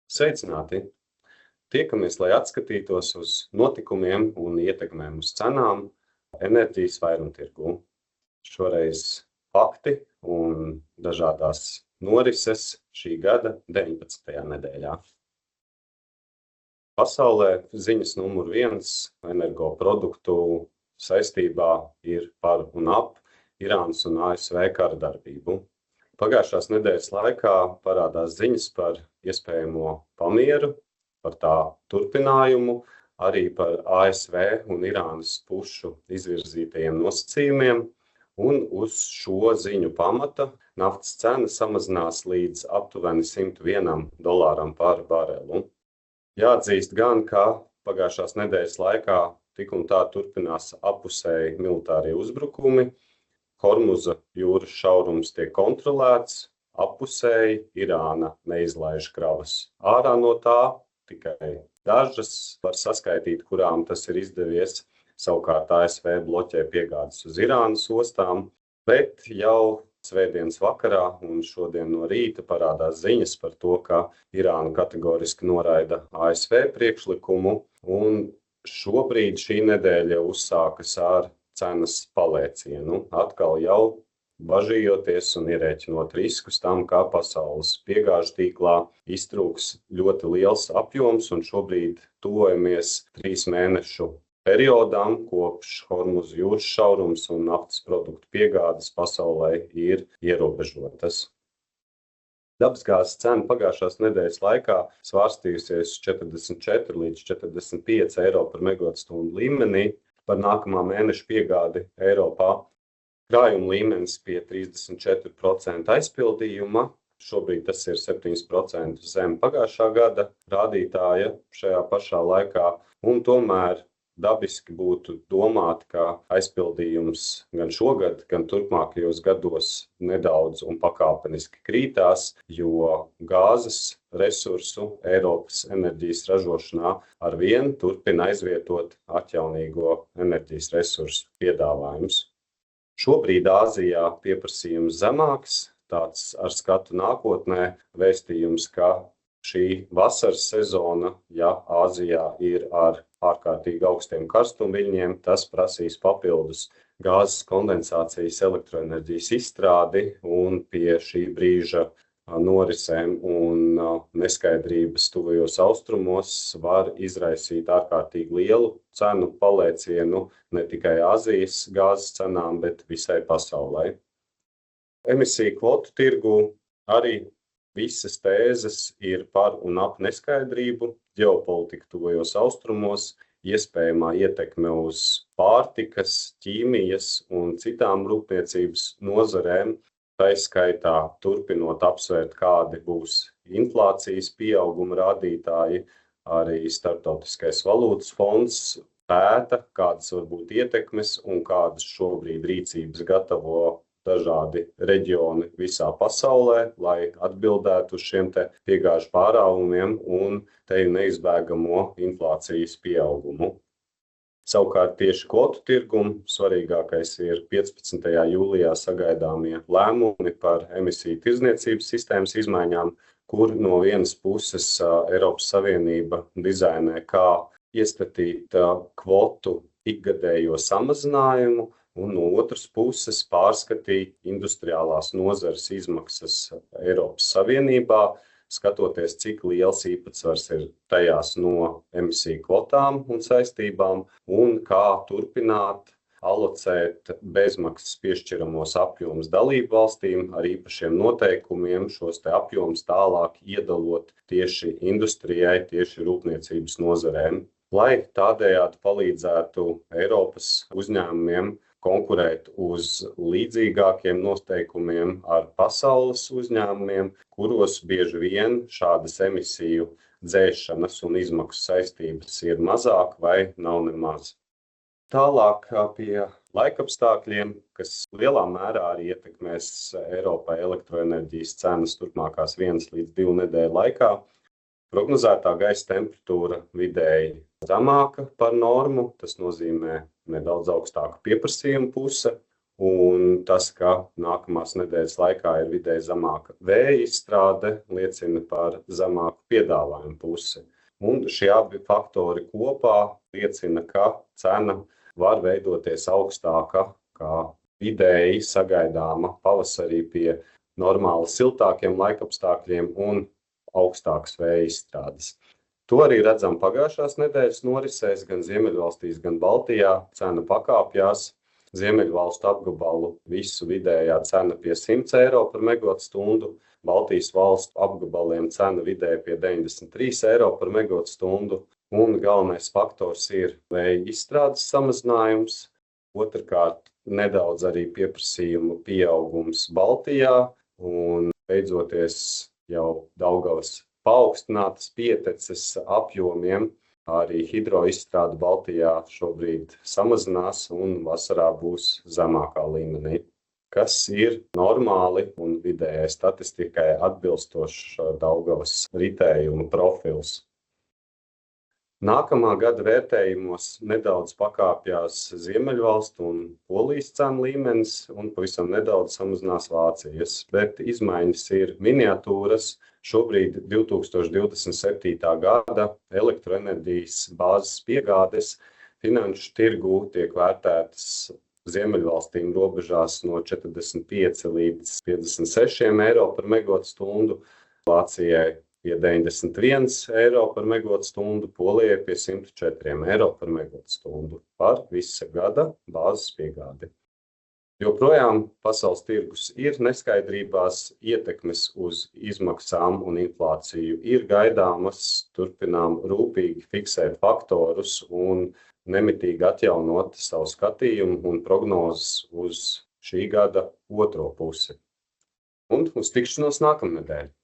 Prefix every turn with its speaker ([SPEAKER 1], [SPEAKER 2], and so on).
[SPEAKER 1] Sveicināti! Tiekamies, lai atskatītos uz notikumiem un ietekmēm uz cenām enerģijas vairumtirgū. Šoreiz fakti un dažādās norises šī gada 19. nedēļā. Pasaulē ziņas numur 1 energoproduktu saistībā ir par un ap Irānas un ASV kara darbību. Pagājušās nedēļas laikā parādās ziņas par iespējamo pamieru, par tā turpinājumu, arī par ASV un Irānas pušu izvirzītajiem nosacījumiem, un uz šo ziņu pamata naftas cena samazinās līdz aptuveni $101 par barelu. Jāatzīst gan, ka pagājušās nedēļas laikā tik un tā turpinās apusēji militārie uzbrukumi, Hormuza jūras šaurums tiek kontrolēts, apusēji Irāna neizlaiž kravas ārā no tā, tikai dažas var saskaitīt, kurām tas ir izdevies. Savukārt ASV bloķē piegādes uz Irānas ostām, bet jau svētdienas vakarā un šodien no rīta parādās ziņas par to, ka Irāna kategoriski noraida ASV priekšlikumu, un šobrīd šī nedēļa uzsākas ar cenas palēcienu, atkal jau bažījoties un ierēķinot riskus tam, kā pasaules piegāžu tīklā iztrūks ļoti liels apjoms, un šobrīd tuvojamies 3 mēnešu periodām, kopš Hormuza jūras šaurums un naftas produktu piegādes pasaulē ir ierobežotas. Dabasgāzes cena pagājušās nedēļas laikā svārstījusies 44 līdz 45 eiro par megavatstundu līmenī. Par nākamā mēneša piegādi Eiropā krājuma līmenis pie 34% aizpildījuma. Šobrīd tas ir 7% zem pagājušā gada rādītāja šajā pašā laikā, un tomēr dabiski būtu domāt, ka aizpildījums gan šogad, gan turpmākajos gados nedaudz un pakāpeniski krītās, jo gāzes resursu Eiropas enerģijas ražošanā arvien turpina aizvietot atjaunīgo enerģijas resursu piedāvājums. Šobrīd Āzijā pieprasījums zemāks, tāds ar skatu nākotnē vēstījums, ka šī vasaras sezona, ja Āzijā ir ar ārkārtīgi augstiem karstumiņiem, tas prasīs papildus gāzes kondensācijas elektroenerģijas izstrādi, un pie šī brīža norisēm un neskaidrības tuvajos austrumos var izraisīt ārkārtīgi lielu cenu palēcienu ne tikai Āzijas gāzes cenām, bet visai pasaulē. Emisiju kvotu tirgu arī visas tēzes ir par un ap neskaidrību, ģeopolitika tuvajos austrumos, iespējamā ietekme uz pārtikas, ķīmijas un citām rūpniecības nozarēm, tai skaitā turpinot apsvērt, kādi būs inflācijas pieauguma rādītāji. Arī Starptautiskais valūtas fonds pēta, kādas var būt ietekmes un kādas šobrīd rīcības gatavo dažādi reģioni visā pasaulē, lai atbildētu uz šiem te piegāžu pārāvumiem un teju neizbēgamo inflācijas pieaugumu. Savukārt tieši kvotu tirgumu svarīgākais ir 15. jūlijā sagaidāmie lēmumi par emisiju tirdzniecības sistēmas izmaiņām, kur no vienas puses Eiropas Savienība dizainē, kā iestatīt kvotu ikgadējo samazinājumu, un no otras puses pārskatīt industriālās nozares izmaksas Eiropas Savienībā, skatoties, cik liels īpatsvars ir tajās no emisiju kvotām un saistībām, un kā turpināt alocēt bezmaksas piešķiramos apjomus dalību valstīm ar īpašiem noteikumiem, šos te apjomus tālāk iedalot tieši industrijai, tieši rūpniecības nozarēm, lai tādējādi palīdzētu Eiropas uzņēmumiem konkurēt uz līdzīgākiem noteikumiem ar pasaules uzņēmumiem, kuros bieži vien šādas emisiju dzēšanas un izmaksu saistības ir mazāk vai nav nemaz. Tālāk pie laikapstākļiem, kas lielā mērā arī ietekmēs Eiropai elektroenerģijas cenas turpmākās 1 līdz 2 nedēļu laikā. Prognozētā gaisa temperatūra vidēji zemāka par normu, tas nozīmē nedaudz augstāka pieprasījuma puse, un tas, ka nākamās nedēļas laikā ir vidēji zemāka vēja izstrāde, liecina par zemāku piedāvājumu pusi. Un šie abi faktori kopā liecina, ka cena var veidoties augstāka kā vidēji sagaidāma pavasarī pie normāli siltākiem laikapstākļiem un augstākas vēja izstrādes. To arī redzam pagājušās nedēļas norisēs, gan Ziemeļvalstīs, gan Baltijā. Cena pakāpjās. Ziemeļvalstu apgabalu visu vidējā cena pie 100 eiro par megawattstundu, Baltijas valstu apgabaliem cena vidēji pie 93 eiro par megawattstundu, un galvenais faktors ir vēja izstrādes samazinājums, otrkārt nedaudz arī pieprasījuma pieaugums Baltijā, un beidzoties jau Daugavas paaugstinātas pieteces apjomiem. Arī hidroizstrāde Baltijā šobrīd samazinās un vasarā būs zemākā līmenī, kas ir normāli un vidējai statistikai atbilstošs Daugavas ritējuma profils. Nākamā gada vērtējumos nedaudz pakāpjās Ziemeļvalstu un Polijas cenu līmenis un pavisam nedaudz samazinās Vācijas, bet izmaiņas ir miniatūras. Šobrīd 2027. gada elektroenerģijas bāzes piegādes finanšu tirgū tiek vērtētas Ziemeļvalstīm robežās no 45 līdz 56 eiro par megawattstundu, Vācijai pie 91 eiro par megawattstundu, Polijai pie 104 eiro par megawattstundu par visa gada bāzes piegādi. Joprojām pasaules tirgus ir neskaidrībās, ietekmes uz izmaksām un inflāciju ir gaidāmas, turpinām rūpīgi fiksēt faktorus un nemitīgi atjaunot savu skatījumu un prognozes uz šī gada otro pusi. Un uz tikšanos nākamnedēļ!